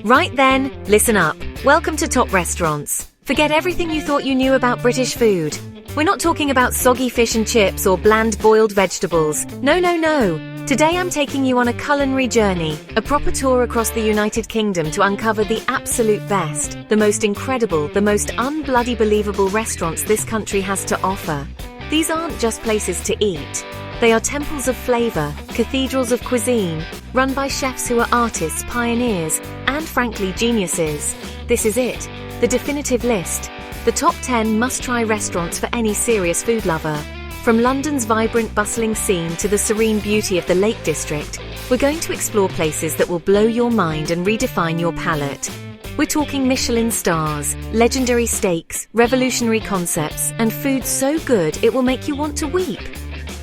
Right then, listen up. Welcome to Top Restaurants. Forget everything you thought you knew about British food. We're not talking about soggy fish and chips or bland boiled vegetables. No, no, no. Today I'm taking you on a culinary journey, a proper tour across the United Kingdom to uncover the absolute best, the most incredible, the most unbloody believable restaurants this country has to offer. These aren't just places to eat. They are temples of flavor, cathedrals of cuisine, run by chefs who are artists, pioneers, and frankly geniuses. This is it, the definitive list. The top 10 must-try restaurants for any serious food lover. From London's vibrant, bustling scene to the serene beauty of the Lake District, we're going to explore places that will blow your mind and redefine your palate. We're talking Michelin stars, legendary steaks, revolutionary concepts, and food so good it will make you want to weep.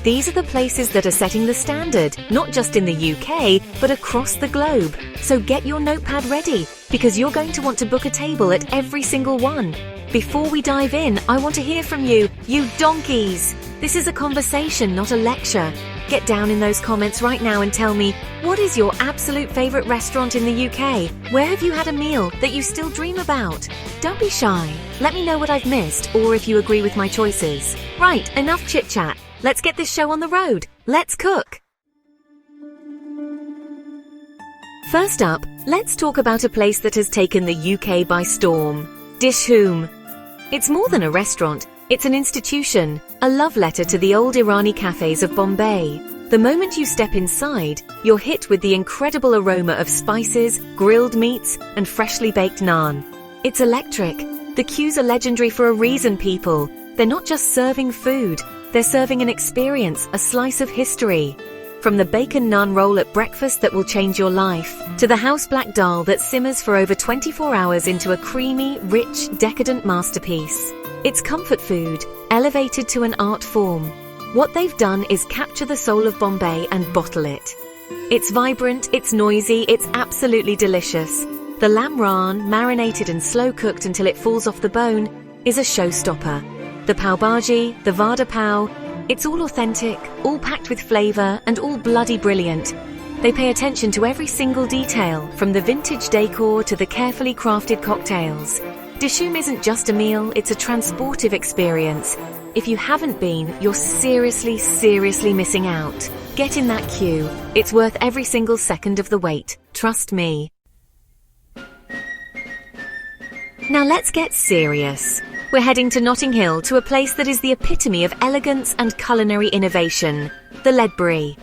These are the places that are setting the standard, not just in the UK, but across the globe. So get your notepad ready, because you're going to want to book a table at every single one. Before we dive in, I want to hear from you, you donkeys! This is a conversation, not a lecture. Get down in those comments right now and tell me, what is your absolute favourite restaurant in the UK? Where have you had a meal that you still dream about? Don't be shy. Let me know what I've missed, or if you agree with my choices. Right, enough chit-chat. Let's get this show on the road. Let's cook. First up, let's talk about a place that has taken the UK by storm. Dishoom. It's more than a restaurant. It's an institution, a love letter to the old Irani cafes of Bombay. The moment you step inside, you're hit with the incredible aroma of spices, grilled meats, and freshly baked naan. It's electric. The queues are legendary for a reason, people. They're not just serving food. They're serving an experience, a slice of history. From the bacon naan roll at breakfast that will change your life, to the house black dal that simmers for over 24 hours into a creamy, rich, decadent masterpiece. It's comfort food, elevated to an art form. What they've done is capture the soul of Bombay and bottle it. It's vibrant, it's noisy, it's absolutely delicious. The lamb raan, marinated and slow-cooked until it falls off the bone, is a showstopper. The pav bhaji, the vada pav, it's all authentic, all packed with flavour, and all bloody brilliant. They pay attention to every single detail, from the vintage decor to the carefully crafted cocktails. Dishoom isn't just a meal, it's a transportive experience. If you haven't been, you're seriously, seriously missing out. Get in that queue. It's worth every single second of the wait. Trust me. Now let's get serious. We're heading to Notting Hill, to a place that is the epitome of elegance and culinary innovation, the Ledbury.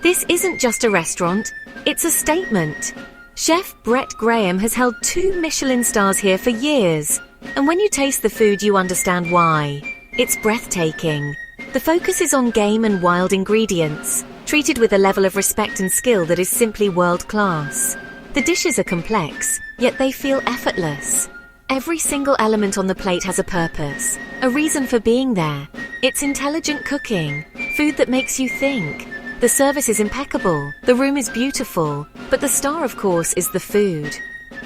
This isn't just a restaurant, it's a statement. Chef Brett Graham has held 2 Michelin stars here for years. And when you taste the food, you understand why. It's breathtaking. The focus is on game and wild ingredients, treated with a level of respect and skill that is simply world-class. The dishes are complex, yet they feel effortless. Every single element on the plate has a purpose, a reason for being there. It's intelligent cooking, food that makes you think. The service is impeccable, the room is beautiful, but the star, of course, is the food.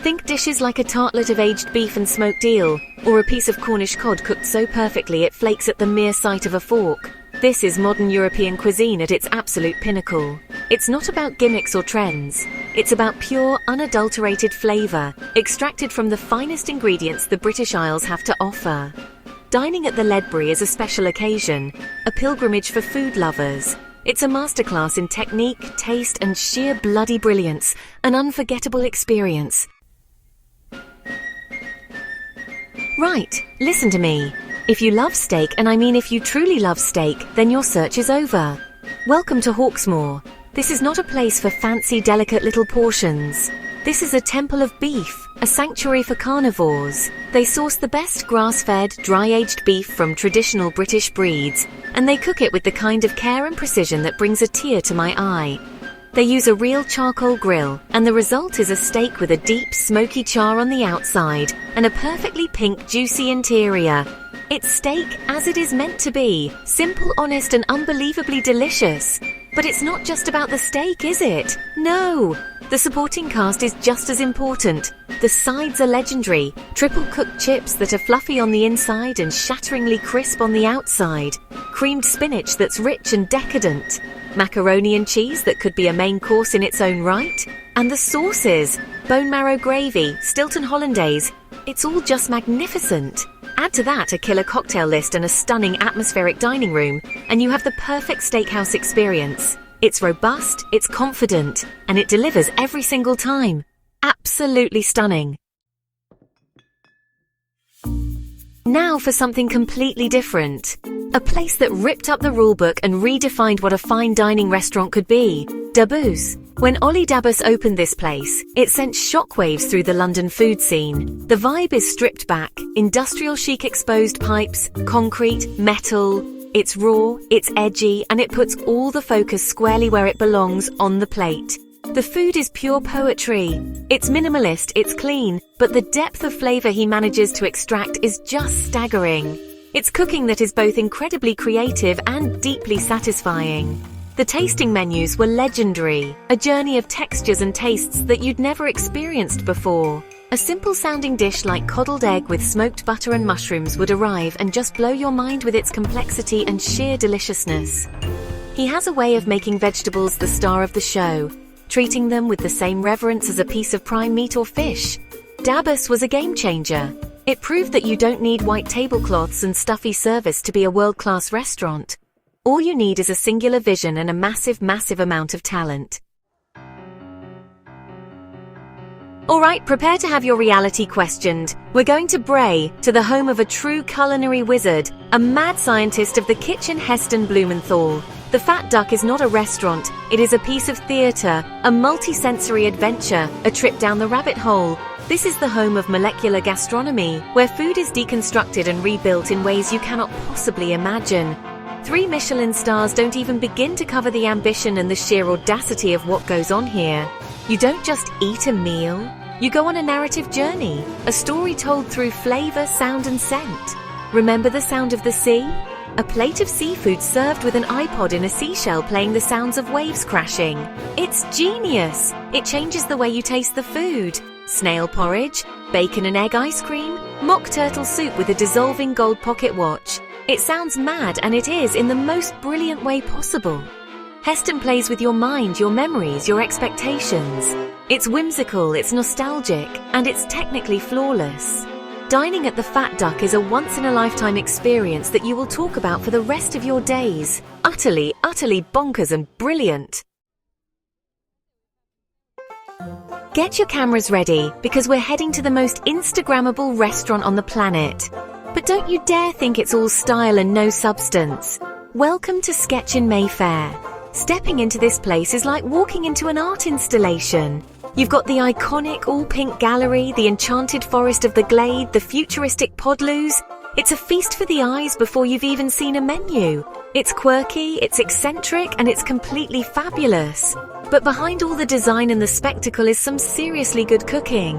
Think dishes like a tartlet of aged beef and smoked eel, or a piece of Cornish cod cooked so perfectly it flakes at the mere sight of a fork. This is modern European cuisine at its absolute pinnacle. It's not about gimmicks or trends. It's about pure, unadulterated flavour, extracted from the finest ingredients the British Isles have to offer. Dining at the Ledbury is a special occasion, a pilgrimage for food lovers. It's a masterclass in technique, taste, and sheer bloody brilliance, an unforgettable experience. Right, listen to me. If you love steak, and I mean if you truly love steak, then your search is over. Welcome to Hawksmoor. This is not a place for fancy, delicate little portions. This is a temple of beef, a sanctuary for carnivores. They source the best grass-fed, dry-aged beef from traditional British breeds, and they cook it with the kind of care and precision that brings a tear to my eye. They use a real charcoal grill, and the result is a steak with a deep, smoky char on the outside and a perfectly pink, juicy interior. It's steak as it is meant to be, simple, honest, and unbelievably delicious. But it's not just about the steak, is it? No! The supporting cast is just as important. The sides are legendary. Triple-cooked chips that are fluffy on the inside and shatteringly crisp on the outside. Creamed spinach that's rich and decadent. macaroni and cheese that could be a main course in its own right, and the sauces, bone marrow gravy, Stilton hollandaise. It's all just magnificent. Add to that a killer cocktail list and a stunning atmospheric dining room, and you have the perfect steakhouse experience. It's robust, it's confident, and it delivers every single time. Absolutely stunning. Now for something completely different. A place that ripped up the rulebook and redefined what a fine dining restaurant could be. Dabous. When Ollie Dabous opened this place, it sent shockwaves through the London food scene. The vibe is stripped back, industrial chic exposed pipes, concrete, metal. It's raw, it's edgy, and it puts all the focus squarely where it belongs, on the plate. The food is pure poetry. It's minimalist, it's clean, but the depth of flavor he manages to extract is just staggering. It's cooking that is both incredibly creative and deeply satisfying. The tasting menus were legendary, a journey of textures and tastes that you'd never experienced before. A simple-sounding dish like coddled egg with smoked butter and mushrooms would arrive and just blow your mind with its complexity and sheer deliciousness. He has a way of making vegetables the star of the show, treating them with the same reverence as a piece of prime meat or fish. Dabous was a game-changer. It proved that you don't need white tablecloths and stuffy service to be a world-class restaurant. All you need is a singular vision and a massive, massive amount of talent. Alright, prepare to have your reality questioned. We're going to Bray, to the home of a true culinary wizard, a mad scientist of the kitchen Heston Blumenthal. The Fat Duck is not a restaurant, it is a piece of theatre, a multi-sensory adventure, a trip down the rabbit hole. This is the home of molecular gastronomy, where food is deconstructed and rebuilt in ways you cannot possibly imagine. 3 Michelin stars don't even begin to cover the ambition and the sheer audacity of what goes on here. You don't just eat a meal, you go on a narrative journey, a story told through flavor, sound and scent. Remember the sound of the sea? A plate of seafood served with an iPod in a seashell playing the sounds of waves crashing. It's genius! It changes the way you taste the food. Snail porridge, bacon and egg ice cream, mock turtle soup with a dissolving gold pocket watch. It sounds mad, and it is, in the most brilliant way possible. Heston plays with your mind, your memories, your expectations. It's whimsical, it's nostalgic, and it's technically flawless. Dining at the Fat Duck is a once-in-a-lifetime experience that you will talk about for the rest of your days. Utterly, utterly bonkers and brilliant. Get your cameras ready, because we're heading to the most Instagrammable restaurant on the planet. But don't you dare think it's all style and no substance. Welcome to Sketch in Mayfair. Stepping into this place is like walking into an art installation. You've got the iconic all-pink gallery, the enchanted forest of the Glade, the futuristic podloos. It's a feast for the eyes before you've even seen a menu. It's quirky, it's eccentric, and it's completely fabulous. But behind all the design and the spectacle is some seriously good cooking.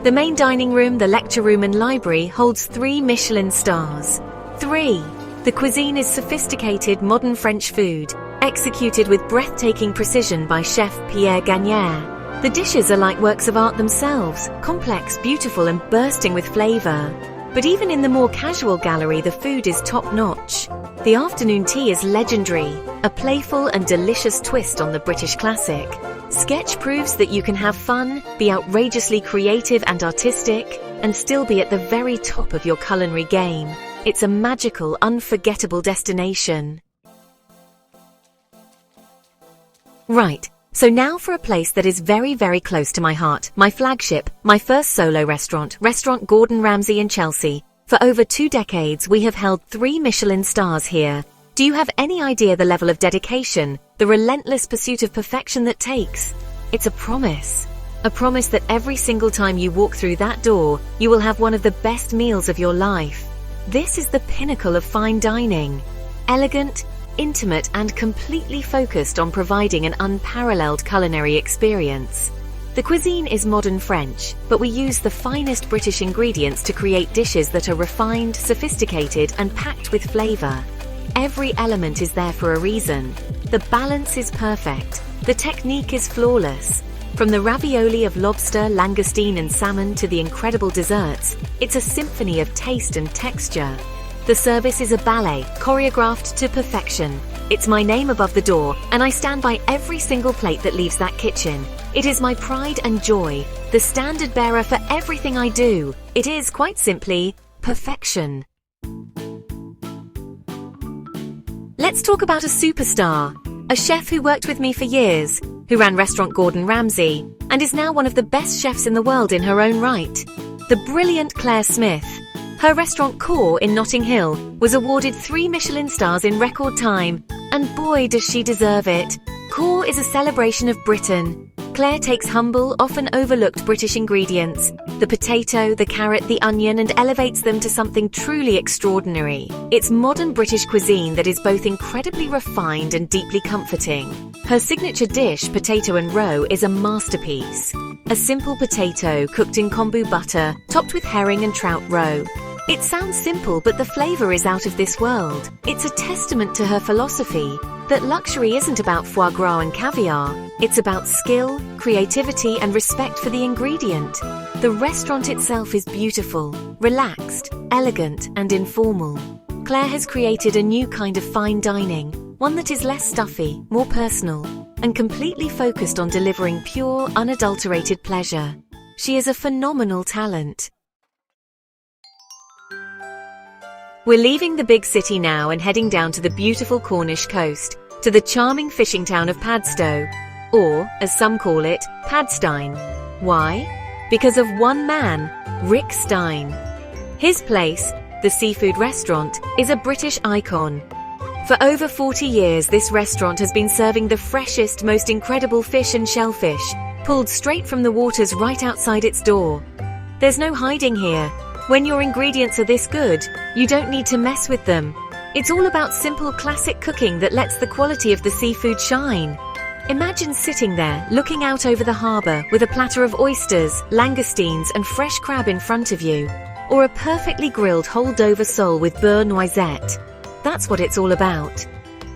The main dining room, the lecture room and library holds 3 Michelin stars. 3. The cuisine is sophisticated, modern French food, executed with breathtaking precision by chef Pierre Gagnère. The dishes are like works of art themselves, complex, beautiful and bursting with flavour. But even in the more casual gallery, the food is top-notch. The afternoon tea is legendary, a playful and delicious twist on the British classic. Sketch proves that you can have fun, be outrageously creative and artistic, and still be at the very top of your culinary game. It's a magical, unforgettable destination. Right, so now for a place that is very, very close to my heart, my flagship, my first solo restaurant, Restaurant Gordon Ramsay in Chelsea. For over 2 decades, we have held 3 Michelin stars here. Do you have any idea the level of dedication, the relentless pursuit of perfection that takes? It's a promise that every single time you walk through that door, you will have one of the best meals of your life. This is the pinnacle of fine dining. Elegant, intimate, and completely focused on providing an unparalleled culinary experience. The cuisine is modern French, but we use the finest British ingredients to create dishes that are refined, sophisticated, and packed with flavor. Every element is there for a reason. The balance is perfect. The technique is flawless. From the ravioli of lobster, langoustine, and salmon to the incredible desserts, it's a symphony of taste and texture. The service is a ballet, choreographed to perfection. It's my name above the door, and I stand by every single plate that leaves that kitchen. It is my pride and joy, the standard bearer for everything I do. It is, quite simply, perfection. Let's talk about a superstar, a chef who worked with me for years, who ran restaurant Gordon Ramsay, and is now one of the best chefs in the world in her own right. The brilliant Claire Smith. Her restaurant Core in Notting Hill was awarded 3 Michelin stars in record time, and boy does she deserve it. Core is a celebration of Britain. Claire takes humble, often overlooked British ingredients, the potato, the carrot, the onion, and elevates them to something truly extraordinary. It's modern British cuisine that is both incredibly refined and deeply comforting. Her signature dish, potato and roe, is a masterpiece. A simple potato cooked in kombu butter, topped with herring and trout roe. It sounds simple, but the flavor is out of this world. It's a testament to her philosophy that luxury isn't about foie gras and caviar. It's about skill, creativity, and respect for the ingredient. The restaurant itself is beautiful, relaxed, elegant, and informal. Claire has created a new kind of fine dining, one that is less stuffy, more personal, and completely focused on delivering pure, unadulterated pleasure. She is a phenomenal talent. We're leaving the big city now and heading down to the beautiful Cornish coast, to the charming fishing town of Padstow, or, as some call it, Padstein. Why? Because of one man, Rick Stein. His place, the seafood restaurant, is a British icon. For over 40 years, this restaurant has been serving the freshest, most incredible fish and shellfish, pulled straight from the waters right outside its door. There's no hiding here. When your ingredients are this good, you don't need to mess with them. It's all about simple, classic cooking that lets the quality of the seafood shine. Imagine sitting there, looking out over the harbour with a platter of oysters, langoustines, and fresh crab in front of you, or a perfectly grilled whole Dover sole with beurre noisette. That's what it's all about.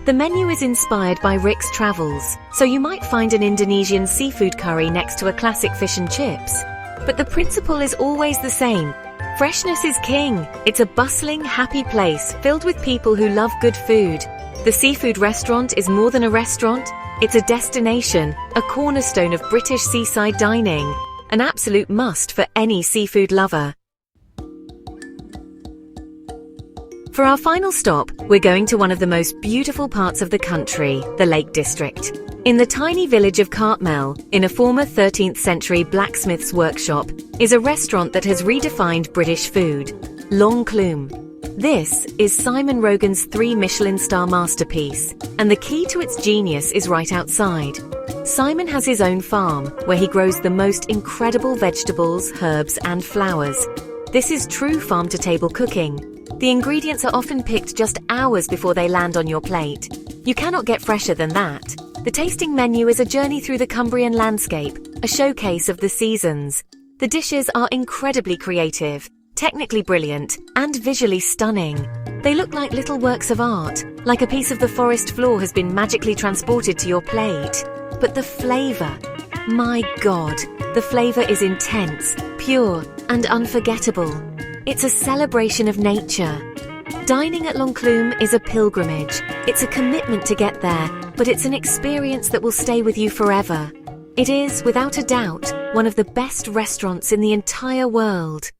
The menu is inspired by Rick's travels, so you might find an Indonesian seafood curry next to a classic fish and chips. But the principle is always the same. Freshness is king. It's a bustling, happy place filled with people who love good food. The seafood restaurant is more than a restaurant. It's a destination, a cornerstone of British seaside dining, an absolute must for any seafood lover. For our final stop, we're going to one of the most beautiful parts of the country, the Lake District. In the tiny village of Cartmel, in a former 13th century blacksmith's workshop, is a restaurant that has redefined British food, Long Clume. This is Simon Rogan's 3 Michelin star masterpiece, and the key to its genius is right outside. Simon has his own farm, where he grows the most incredible vegetables, herbs, and flowers. This is true farm-to-table cooking. The ingredients are often picked just hours before they land on your plate. You cannot get fresher than that. The tasting menu is a journey through the Cumbrian landscape, a showcase of the seasons. The dishes are incredibly creative, technically brilliant, and visually stunning. They look like little works of art, like a piece of the forest floor has been magically transported to your plate. But the flavor, my God, the flavor is intense, pure, and unforgettable. It's a celebration of nature. Dining at Long Clume is a pilgrimage. It's a commitment to get there, but it's an experience that will stay with you forever. It is, without a doubt, one of the best restaurants in the entire world.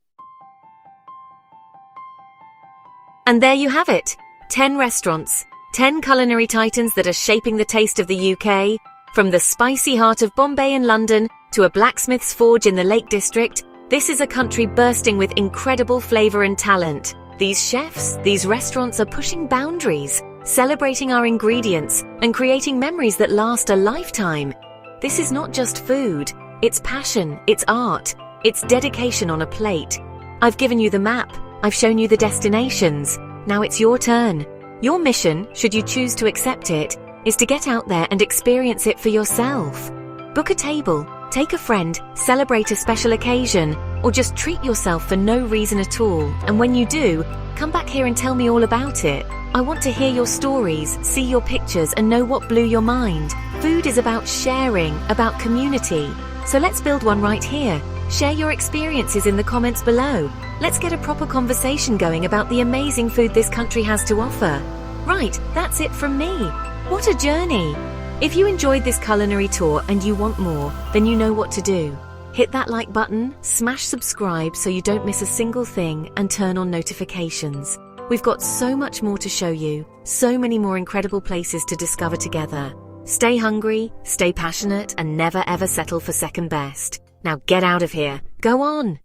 And there you have it. 10 restaurants, 10 culinary titans that are shaping the taste of the UK. From the spicy heart of Bombay in London to a blacksmith's forge in the Lake District, this is a country bursting with incredible flavour and talent. These chefs, these restaurants are pushing boundaries, celebrating our ingredients, and creating memories that last a lifetime. This is not just food, it's passion, it's art, it's dedication on a plate. I've given you the map, I've shown you the destinations. Now it's your turn. Your mission, should you choose to accept it, is to get out there and experience it for yourself. Book a table, take a friend, celebrate a special occasion, or just treat yourself for no reason at all. And when you do, come back here and tell me all about it. I want to hear your stories, see your pictures, and know what blew your mind. Food is about sharing, about community. So let's build one right here. Share your experiences in the comments below. Let's get a proper conversation going about the amazing food this country has to offer. Right, that's it from me. What a journey! If you enjoyed this culinary tour and you want more, then you know what to do. Hit that like button, smash subscribe so you don't miss a single thing, and turn on notifications. We've got so much more to show you, so many more incredible places to discover together. Stay hungry, stay passionate, and never ever settle for second best. Now get out of here. Go on!